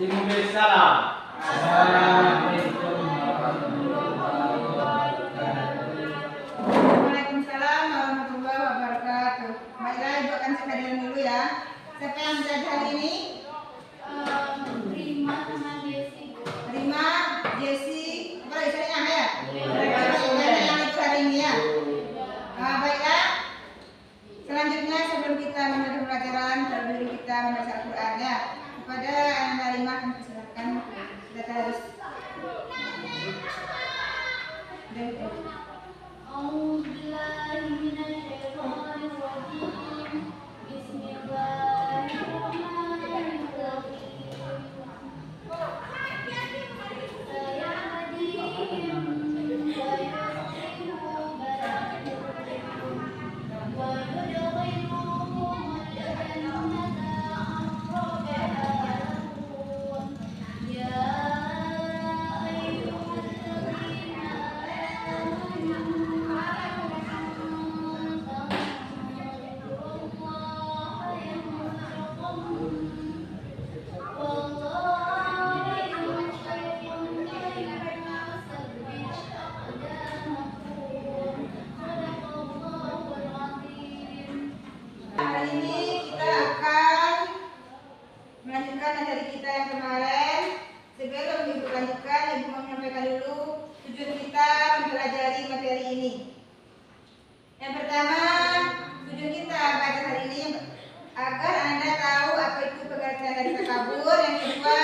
Waalaikumsalam. Waalaikumsalam warahmatullahi wabarakatuh. Baiklah, Ibu akan sekalian dulu ya. Siapa yang belajar hari ini? Rima sama Desi. Rima, Jesi, apa lagi saya ya? Yang itu hari ini ya. Baiklah. Selanjutnya sebelum kita menuju pelajaran, sebelum kita membaca Al-Quran ya, kepada anak Rima kami persilakan data harus. Hari ini kita akan melanjutkan materi kita yang kemarin. Sebelum Ibu lanjutkan, Ibu mau menyampaikan dulu tujuan kita mempelajari materi ini. Yang pertama, tujuan kita belajar hari ini agar Anda tahu apa itu pengertian dari takabur. Yang kedua,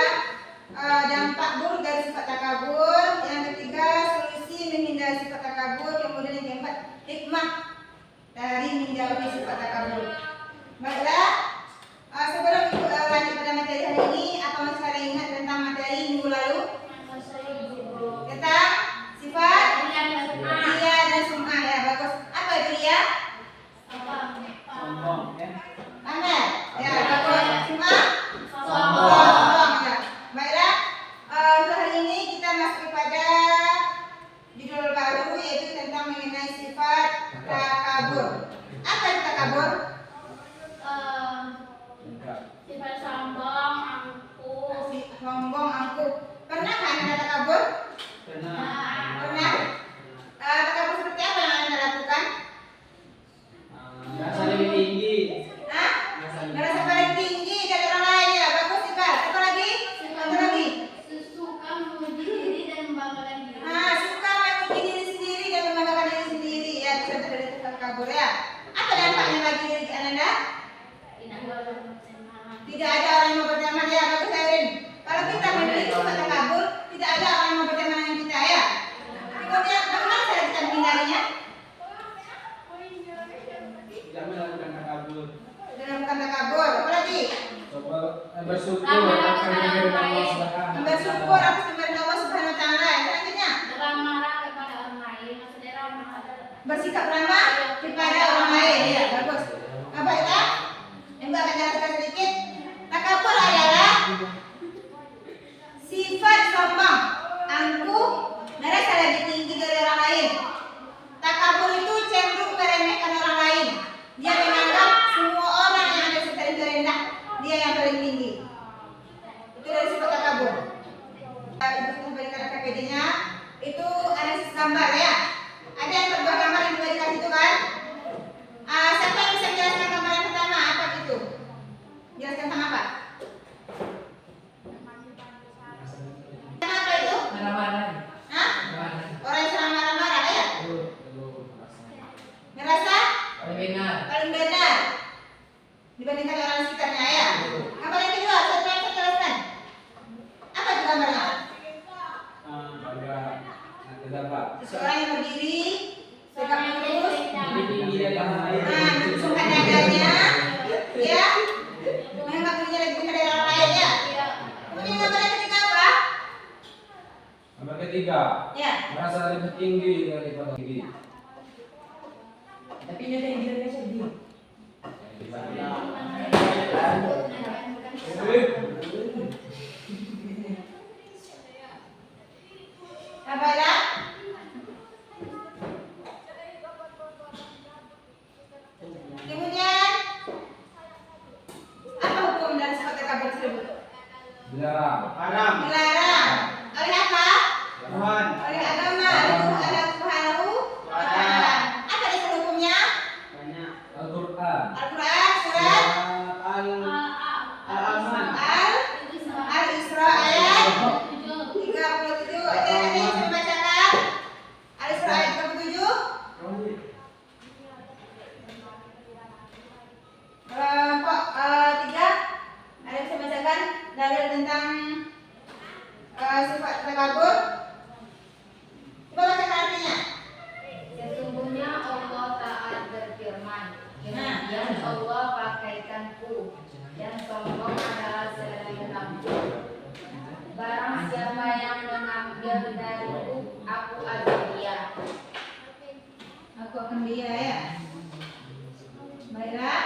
dampak buruk dari sifat takabur. Yang ketiga, solusi menghindari sifat takabur. Kemudian yang keempat, hikmah dari menjauhi sifat takabur. Baiklah, sebelum Ibu lanjut pada materi hari ini, apa masih ada ingat tentang materi minggu lalu? Tentang sifat ria dan sum'ah ya, bagus. Apa itu ria? Pamer. Ya, bagus. Sum'ah? Sombong. Ya. Baiklah, untuk hari ini kita masuk kepada judul baru, yaitu tentang mengenai sifat takabur. Apa itu takabur? Sifat sombong, angkuh. Sombong, angkuh. Pernah kan Anda takabur? Pernah. Takabur seperti apa yang Anda lakukan? Merasa lebih tinggi. Hah? Merasa paling tinggi dari orang lain ya. Bagus Iqbal. Apa lagi? Apa lagi? Suka memuji diri dan membanggakan diri. Suka memuji diri sendiri dan membanggakan diri sendiri ya. Itu contoh dari sifat takabur ya. Apa dampaknya bagi diri Anda? Tidak ada orang yang mau berteman ya. Bagus Erin. Kalau kita memiliki sifat takabur, tidak ada orang yang mau berteman dengan kita ya. Kemudian bagaimana cara kita menghindarinya? Tidak melakukan takabur. Dalam bukan takabur. Apa lagi? Coba bersyukur akan memberikan Allah Subhanahu wa Bersyukur taala. atas pemberian Allah Subhanahu wa taala. Selanjutnya, Ramah kepada orang lain. Maksudnya ramah bersikap ramah kepada orang lain ya. Bagus. Baiklah. Yang akan jelaskan sedikit. Takabur adalah sifat sombong, angkuh, merasa lebih tinggi dari orang lain. Takabur itu cenderung meremehkan orang lain. Dia menganggap semua orang yang ada sekitar itu rendah, dia yang paling tinggi. Itu dari sifat takabur. Ibu kembalikan AKPD-nya. Itu analisis gambar ya. Ada yang terbuat gambar yang juga dikasih itu kan? Siapa yang bisa menjelaskan gambar yang pertama? Apa itu? Jelaskan tentang apa? Apa itu? Hah? Orang yang sedang marah-marah ya? Merasa paling benar dibandingkan orang sekitarnya ya. Gambar yang kedua, siapa yang bisa jelaskan? Apa itu gambarnya? Seseorang yang berdiri, tegak lurus, Lebih tinggi dari orang lain. menunjukkan dadanya, ya, menganggap dirinya lebih benar dari orang lain ya. Kemudian gambar yang ketiga apa? Nomor ketiga, Ya. merasa lebih tinggi daripada diri. Tapi ini ada yang bilang sedih. Baiklah. Kemudian apa hukum dari sifat takabur tersebut? Dilarang. Demikian Allah pakaikanku, dan sombong adalah selayangku. Barang siapa yang mengambil dariku, aku akan dia. Aku akan dia ya. Baiklah.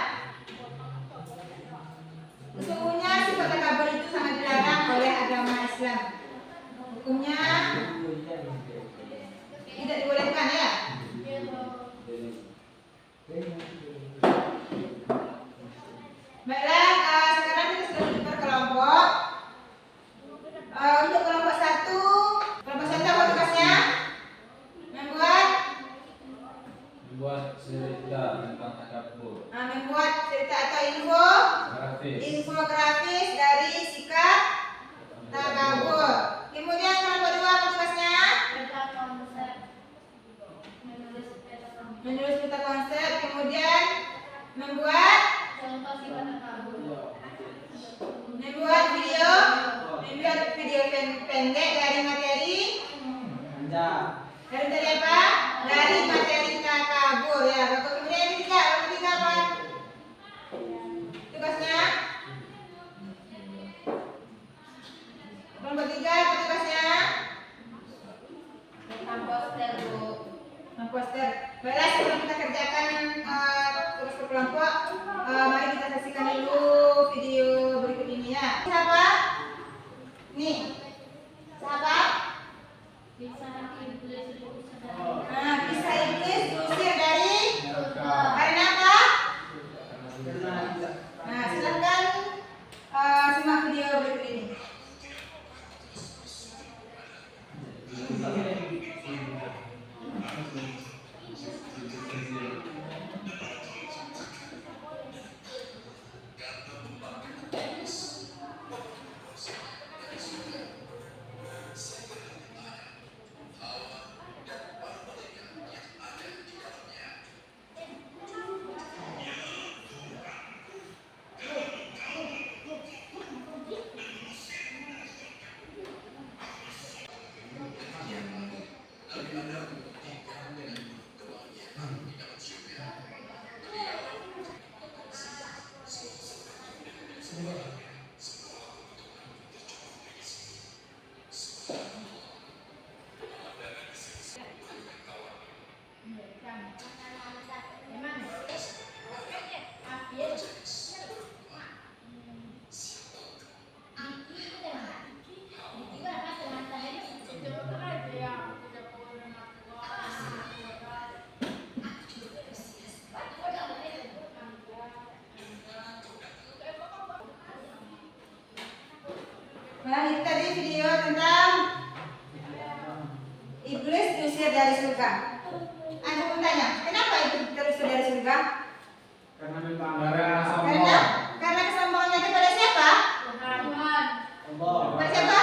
Sesungguhnya sifat takabur itu sangat dilarang oleh agama Islam. Hukumnya tidak dibolehkan ya. Baiklah, sekarang kita sudah berkelompok. Untuk kelompok satu apa tugasnya? Membuat cerita tentang takabur. Membuat cerita atau infografis dari sikap takabur. Kemudian kelompok dua apa tugasnya? Menulis peta konsep. Kemudian membuat video pendek dari materi. Dari apa? Dari materi takabur ya. Kemudian yang ketiga apa? Tugasnya? Kelompok tiga apa tugasnya? Poster. Baiklah, sebelum kita kerjakan tugas berkelompok, mari kita saksikan dulu video berikut ini ya. Siapa? Nih. Siapa? Bisa iblis diusir dari karena apa? Silakan simak video berikut ini. Nah, ini tadi video tentang iblis diusir dari surga. Anda pun tanya, kenapa iblis diusir dari surga? Karena sombong. Karena kesombongannya kepada siapa? Kepada siapa?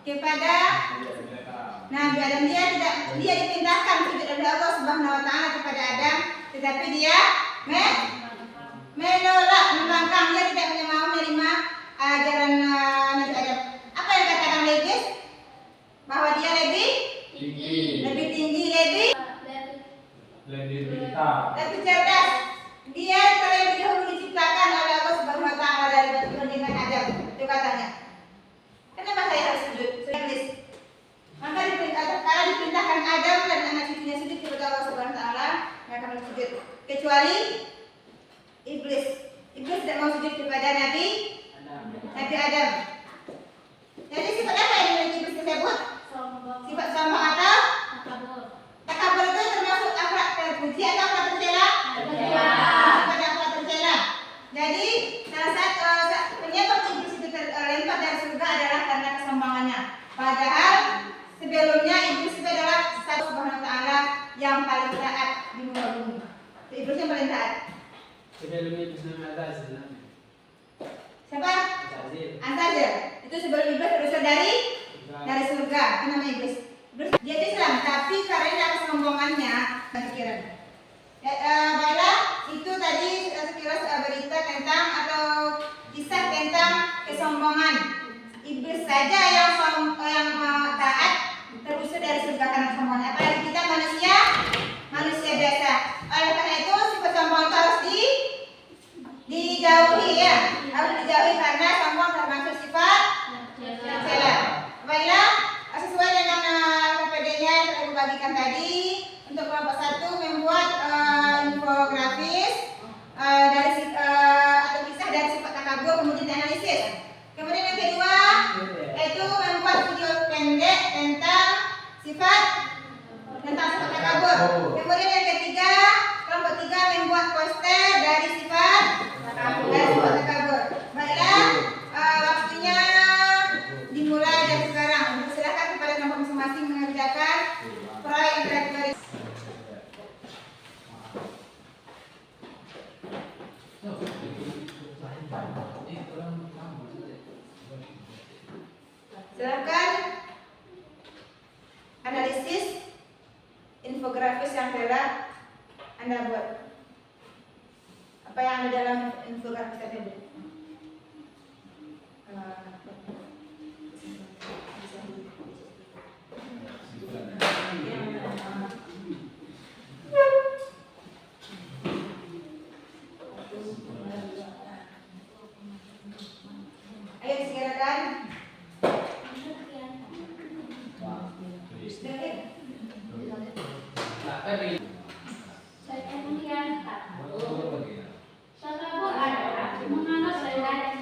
Kepada Nabi Adam. Dia dipindahkan sujud oleh Allah Subhanahu wa taala kepada Adam, tetapi dia menolak, membangkang. Dia tidak mau menerima ajaran Nabi Adam. Apa yang katakan iblis? Bahwa dia lebih tinggi, lebih cerdas. Dia terlebih dahulu diciptakan oleh Allah Subhanahu wa taala dari batu dengan Adam. Itu katanya. Kenapa saya harus sujud? Iblis. Maka diperintahkan Adam dan anak cucunya sujud kepada Allah Subhanahu wa taala, mereka harus sujud. Kecuali iblis. Iblis tidak mau sujud kepada Nabi Adam. Jadi sifat apa yang dimiliki iblis tersebut? Sifat sombong atau takabur itu termasuk akhlak terpuji atau akhlak tercela? Sifat akhlak tercela. Jadi salah satu penyebab iblis itu terlempar dari surga adalah karena kesombongannya. Padahal sebelumnya iblis itu adalah satu Subhanahu wa taala yang paling taat di muka bumi. Iblis yang paling taat. Sebelum iblis nama Azazil. Siapa? Azazil. Itu sebelum iblis terusir dari surga. Itu namanya iblis. Dia itu Islam, tapi karena kesombongannya pikiran. Baiklah, itu tadi sekilas berita tentang atau kisah tentang kesombongan. Iblis saja yang taat terusir dari surga karena kesombongannya. Apalagi kita manusia biasa. Oleh karena itu sifat sombong atau kisah dari sifat takabur kemudian dianalisis. Kemudian yang kedua yaitu membuat video pendek tentang sifat takabur. Kemudian yang ketiga, kelompok 3 membuat poster dari sifat takabur. Baiklah, waktunya dimulai dari sekarang. Silakan kepada kelompok masing-masing mengerjakan proyek intelektual. Silakan analisis infografis yang telah Anda buat. Apa yang ada dalam infografis tersebut? Ayo disegerakan. Pengertian takabur. Takabur adalah menganggap rendah dan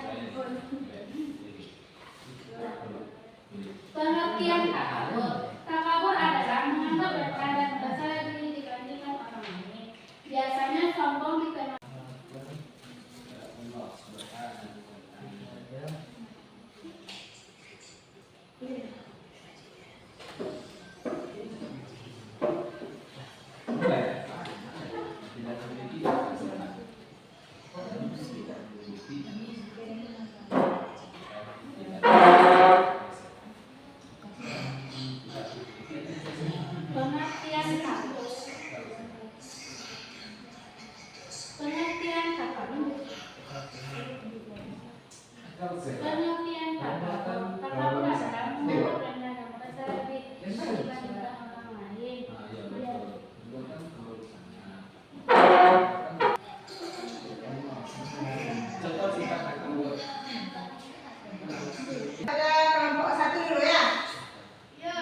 pengertian takabur. Takabur adalah menganggap rendah dan besar diri dibandingkan orang lain. Biasanya sombong dikenal. Pengertian takabur. Pengertian takabur. Pengertian takabur. Takabur adalah menganggap rendah dan besar diri dibandingkan orang lain. Contoh sifat takabur. Pada kelompok 1 dulu ya. Ya.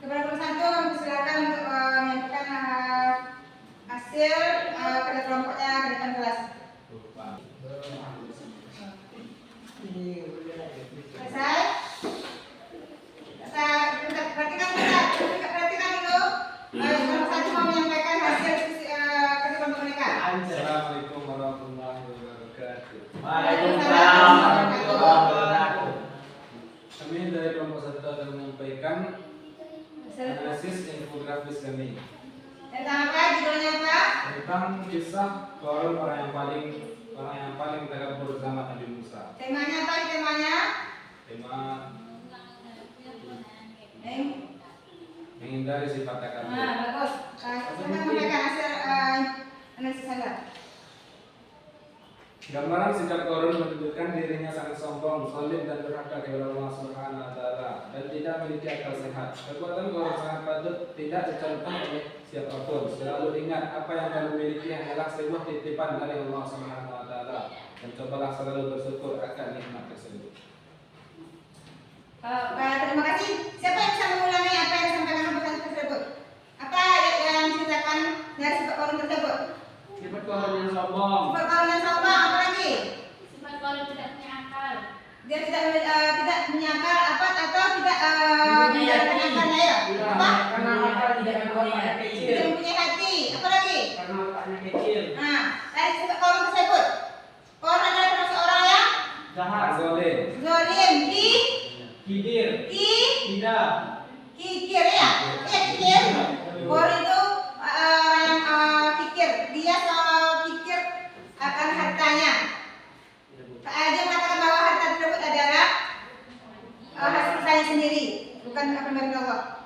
Kepada kelompok 1 silakan untuk menyampaikan hasil pada kelompoknya ke depan kelas. Selesai? Perhatikan dulu. Kelompok 1 mau menyampaikan hasil ke kelompok mereka. Assalamualaikum warahmatullahi wabarakatuh. Waalaikumsalam warahmatullahi wabarakatuh. Kami dari kelompok 1 akan menyampaikan analisis infografis kami Tentang apa? Judulnya apa? tentang kisah Qarun orang yang paling takabur zaman Nabi Musa. Temanya apa? Temanya? Tema menghindari sifat takabur. Bagus. Silakan menyampaikan hasil analisis Anda. Gambaran sikap Qarun menunjukkan dirinya sangat sombong, zalim dan durhaka kepada Allah Subhanahu wa taala dan tidak memiliki akal sehat. Perbuatan Qarun sangat patut tidak dicontoh oleh siapapun. Selalu ingat apa yang kamu miliki hanyalah sebuah titipan dari Allah Subhanahu wa taala dan cobalah selalu bersyukur akan nikmat tersebut. Terima kasih. Siapa yang bisa mengulangi apa yang disampaikan pesan tersebut? Apa yang diceritakan dari sifat Qarun tersebut? Sifat Qarun yang sombong. Sifat Qarun yang sombong, apa lagi? Sifat Qarun tidak punya akal. Dia tidak punya akal apa atau tidak menjalankan akalnya ya? Apa? Karena akal tidak mempunyai kecil. Tidak mempunyai hati. Apa lagi? Karena otaknya kecil. Nah, dari sifat Qarun tersebut, Qarun adalah termasuk orang yang Jahat. Zalim. zalim, Kidir. kikir Tidak. ya, kikir. Qarun itu orang yang kikir. Dia selalu kikir akan hartanya. Dia mengatakan bahwa harta tersebut adalah hasil saya sendiri, bukan akan dari Allah.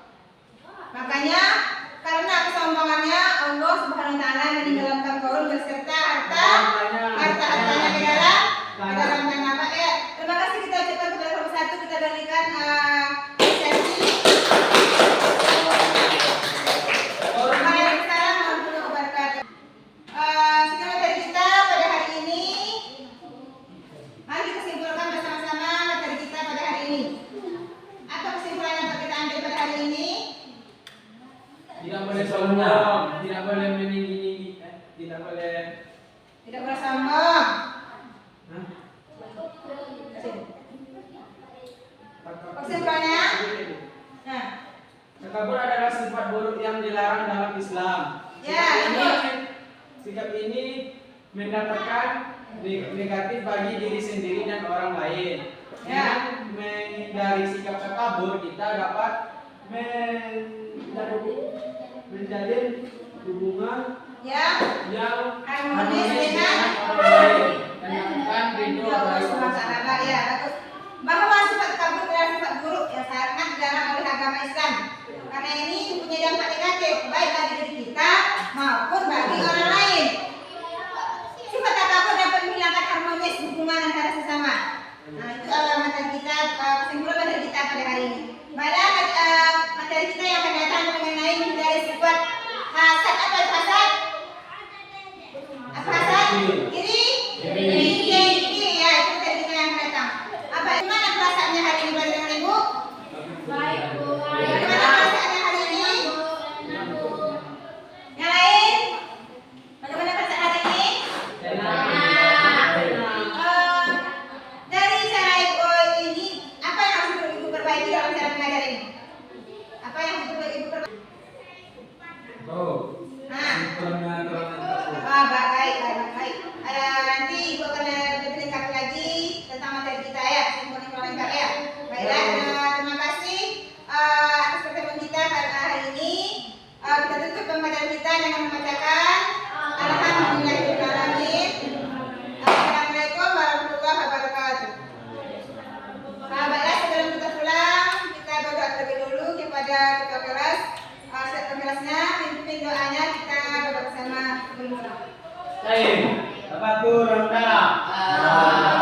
ini mendapatkan negatif bagi diri sendiri dan orang lain. Dengan menghindari sikap takabur, kita dapat menjalin hubungan yang yang harmonis dengan orang lain dan melakukan ridho Allah dari Subhanahu wa taala. Ya, bagus. Bahwa sifat takabur adalah sifat buruk yang sangat dilarang oleh agama Islam. Karena ini punya dampak negatif baik bagi diri kita maupun bagi orang lain. Sifat takabur dapat menghilangkan harmonis hubungan antara sesama. Nah, itu materi kita, kesimpulan materi kita pada hari ini. Baiklah, materi kita yang akan datang mengenai menghindari sifat hasad. Apa itu hasad? Apa hasad? Iri? Iri. Ya, itu materi kita yang akan datang. Apa gimana perasaannya hari ini dengan Ibu? Baik, Bu. Bagaimana perasaannya hari ini? Yang lain? Bagaimana perasaan hari ini? Dari cara Ibu ini, apa yang harus Ibu perbaiki dalam cara mengajar ini? Apa yang harus Ibu perbaiki? Oh, Nah, kesimpulannya terang. baik. Nanti Ibu akan lebih lengkap lagi tentang materi kita ya, kesimpulan yang lengkap ya. Baiklah, terima kasih atas pertemuan kita pada hari ini. Kita tutup pembacaan kita dengan membacakan Alhamdulillahirobbilalamin. Assalamualaikum warahmatullahi wabarakatuh. Baiklah, sebelum kita pulang, kita berdoa terlebih dulu kepada ketua kelas. Saat kelasnya, pimpin doanya kita berdoa bersama sebelum pulang. Baik, Bapak Guru Ronda.